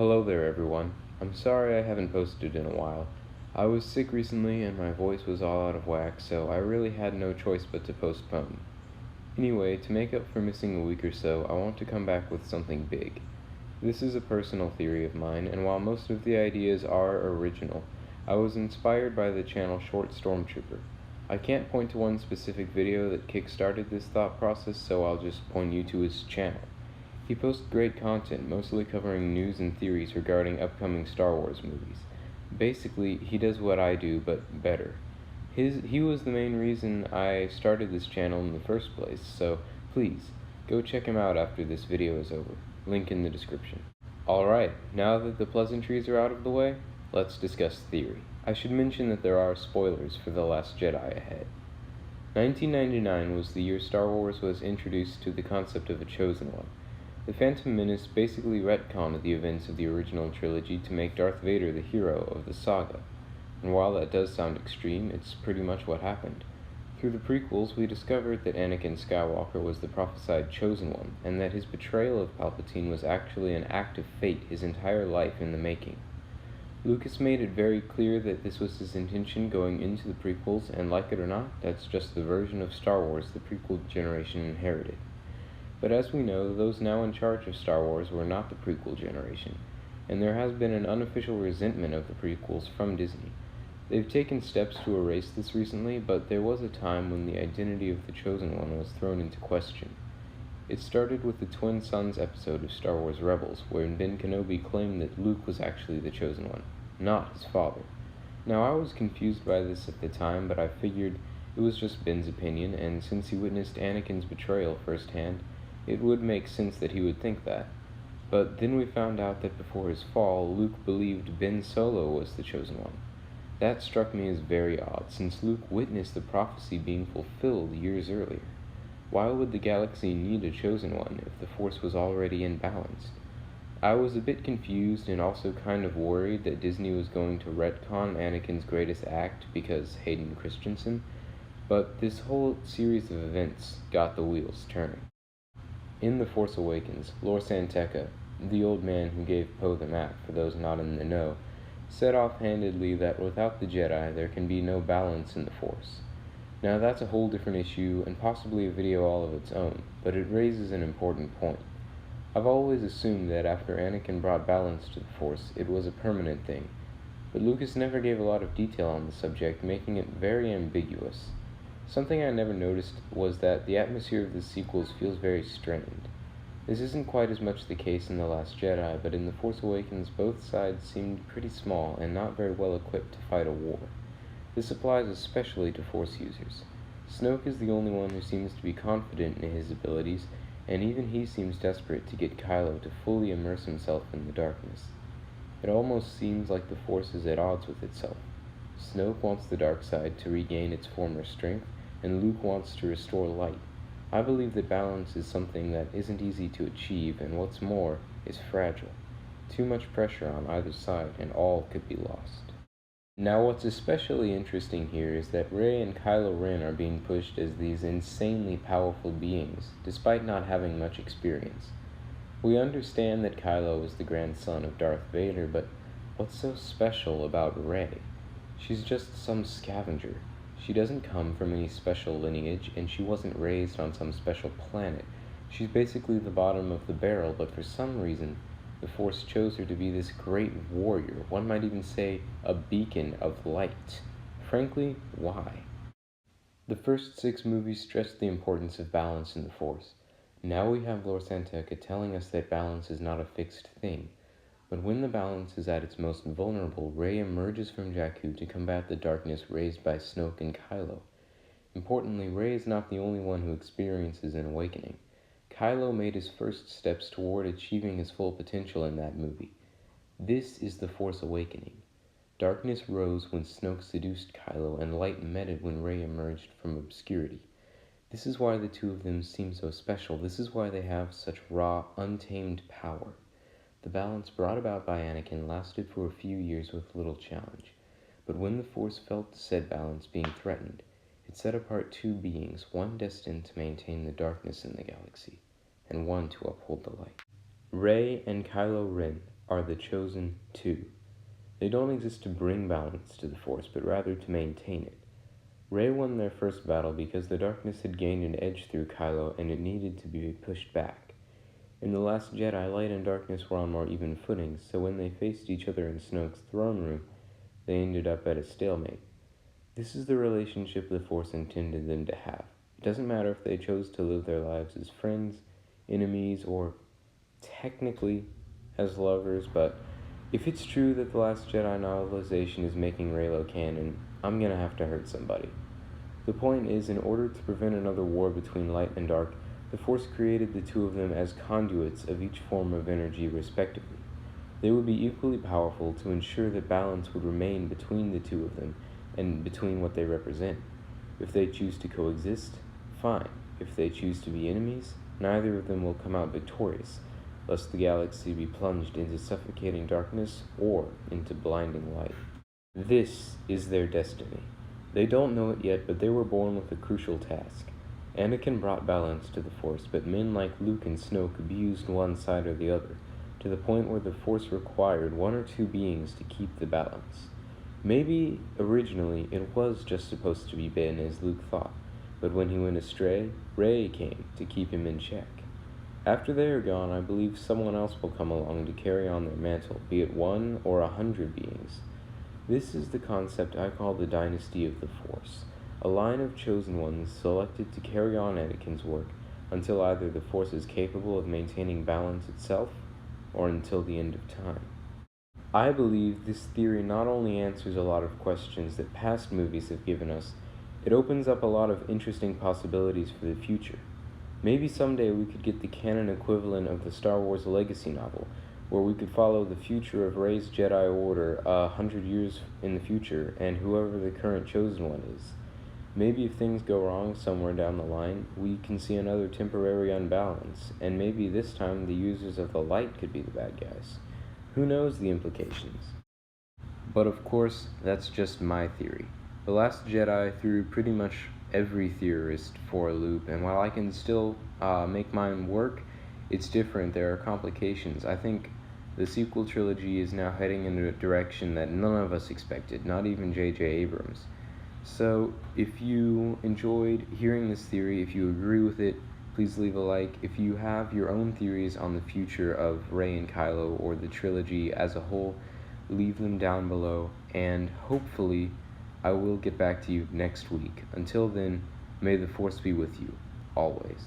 Hello there everyone. I'm sorry I haven't posted in a while. I was sick recently and my voice was all out of whack, so I really had no choice but to postpone. Anyway, to make up for missing a week or so, I want to come back with something big. This is a personal theory of mine, and while most of the ideas are original, I was inspired by the channel Short Stormtrooper. I can't point to one specific video that kick-started this thought process, so I'll just point you to his channel. He posts great content, mostly covering news and theories regarding upcoming Star Wars movies. Basically, he does what I do, but better. He was the main reason I started this channel in the first place, so please, go check him out after this video is over. Link in the description. Alright, now that the pleasantries are out of the way, let's discuss theory. I should mention that there are spoilers for The Last Jedi ahead. 1999 was the year Star Wars was introduced to the concept of a chosen one. The Phantom Menace basically retconned the events of the original trilogy to make Darth Vader the hero of the saga. And while that does sound extreme, it's pretty much what happened. Through the prequels, we discovered that Anakin Skywalker was the prophesied chosen one, and that his betrayal of Palpatine was actually an act of fate, his entire life in the making. Lucas made it very clear that this was his intention going into the prequels, and like it or not, that's just the version of Star Wars the prequel generation inherited. But as we know, those now in charge of Star Wars were not the prequel generation, and there has been an unofficial resentment of the prequels from Disney. They've taken steps to erase this recently, but there was a time when the identity of the Chosen One was thrown into question. It started with the Twin Sons episode of Star Wars Rebels, wherein Ben Kenobi claimed that Luke was actually the Chosen One, not his father. Now, I was confused by this at the time, but I figured it was just Ben's opinion, and since he witnessed Anakin's betrayal firsthand, it would make sense that he would think that. But then we found out that before his fall, Luke believed Ben Solo was the Chosen One. That struck me as very odd, since Luke witnessed the prophecy being fulfilled years earlier. Why would the galaxy need a Chosen One if the Force was already imbalanced? I was a bit confused and also kind of worried that Disney was going to retcon Anakin's greatest act because Hayden Christensen, but this whole series of events got the wheels turning. In The Force Awakens, Lor San Tekka, the old man who gave Poe the map for those not in the know, said offhandedly that without the Jedi there can be no balance in the Force. Now that's a whole different issue and possibly a video all of its own, but it raises an important point. I've always assumed that after Anakin brought balance to the Force, it was a permanent thing, but Lucas never gave a lot of detail on the subject, making it very ambiguous. Something I never noticed was that the atmosphere of the sequels feels very strained. This isn't quite as much the case in The Last Jedi, but in The Force Awakens both sides seemed pretty small and not very well equipped to fight a war. This applies especially to Force users. Snoke is the only one who seems to be confident in his abilities, and even he seems desperate to get Kylo to fully immerse himself in the darkness. It almost seems like the Force is at odds with itself. Snoke wants the dark side to regain its former strength, and Luke wants to restore light. I believe that balance is something that isn't easy to achieve, and what's more, is fragile. Too much pressure on either side, and all could be lost. Now, what's especially interesting here is that Rey and Kylo Ren are being pushed as these insanely powerful beings, despite not having much experience. We understand that Kylo is the grandson of Darth Vader, but what's so special about Rey? She's just some scavenger. She doesn't come from any special lineage, and she wasn't raised on some special planet. She's basically the bottom of the barrel, but for some reason, the Force chose her to be this great warrior, one might even say a beacon of light. Frankly, why? The first 6 movies stressed the importance of balance in the Force. Now we have Lor San Tekka telling us that balance is not a fixed thing. But when the balance is at its most vulnerable, Rey emerges from Jakku to combat the darkness raised by Snoke and Kylo. Importantly, Rey is not the only one who experiences an awakening. Kylo made his first steps toward achieving his full potential in that movie. This is the Force Awakening. Darkness rose when Snoke seduced Kylo, and light met it when Rey emerged from obscurity. This is why the two of them seem so special. This is why they have such raw, untamed power. The balance brought about by Anakin lasted for a few years with little challenge, but when the Force felt said balance being threatened, it set apart 2 beings, one destined to maintain the darkness in the galaxy, and one to uphold the light. Rey and Kylo Ren, are the chosen two. They don't exist to bring balance to the Force, but rather to maintain it. Rey won their first battle because the darkness had gained an edge through Kylo and it needed to be pushed back. In The Last Jedi, light and darkness were on more even footing, so when they faced each other in Snoke's throne room, they ended up at a stalemate. This is the relationship the Force intended them to have. It doesn't matter if they chose to live their lives as friends, enemies, or technically as lovers, but if it's true that The Last Jedi novelization is making Reylo canon, I'm gonna have to hurt somebody. The point is, in order to prevent another war between light and dark, the Force created the two of them as conduits of each form of energy respectively. They would be equally powerful to ensure that balance would remain between the two of them and between what they represent. If they choose to coexist, fine. If they choose to be enemies, neither of them will come out victorious, lest the galaxy be plunged into suffocating darkness or into blinding light. This is their destiny. They don't know it yet, but they were born with a crucial task. Anakin brought balance to the Force, but men like Luke and Snoke abused one side or the other, to the point where the Force required one or two beings to keep the balance. Maybe, originally, it was just supposed to be Ben, as Luke thought, but when he went astray, Rey came to keep him in check. After they are gone, I believe someone else will come along to carry on their mantle, be it 1 or 100 beings. This is the concept I call the Dynasty of the Force, a line of chosen ones selected to carry on Anakin's work until either the Force is capable of maintaining balance itself, or until the end of time. I believe this theory not only answers a lot of questions that past movies have given us, it opens up a lot of interesting possibilities for the future. Maybe someday we could get the canon equivalent of the Star Wars Legacy novel, where we could follow the future of Rey's Jedi Order 100 years in the future, and whoever the current chosen one is. Maybe if things go wrong somewhere down the line, we can see another temporary unbalance, and maybe this time the users of the light could be the bad guys. Who knows the implications? But of course, that's just my theory. The Last Jedi threw pretty much every theorist for a loop, and while I can still make mine work, it's different. There are complications. I think the sequel trilogy is now heading in a direction that none of us expected, not even J.J. Abrams. So, if you enjoyed hearing this theory, if you agree with it, please leave a like. If you have your own theories on the future of Rey and Kylo or the trilogy as a whole, leave them down below, and hopefully I will get back to you next week. Until then, may the Force be with you, always.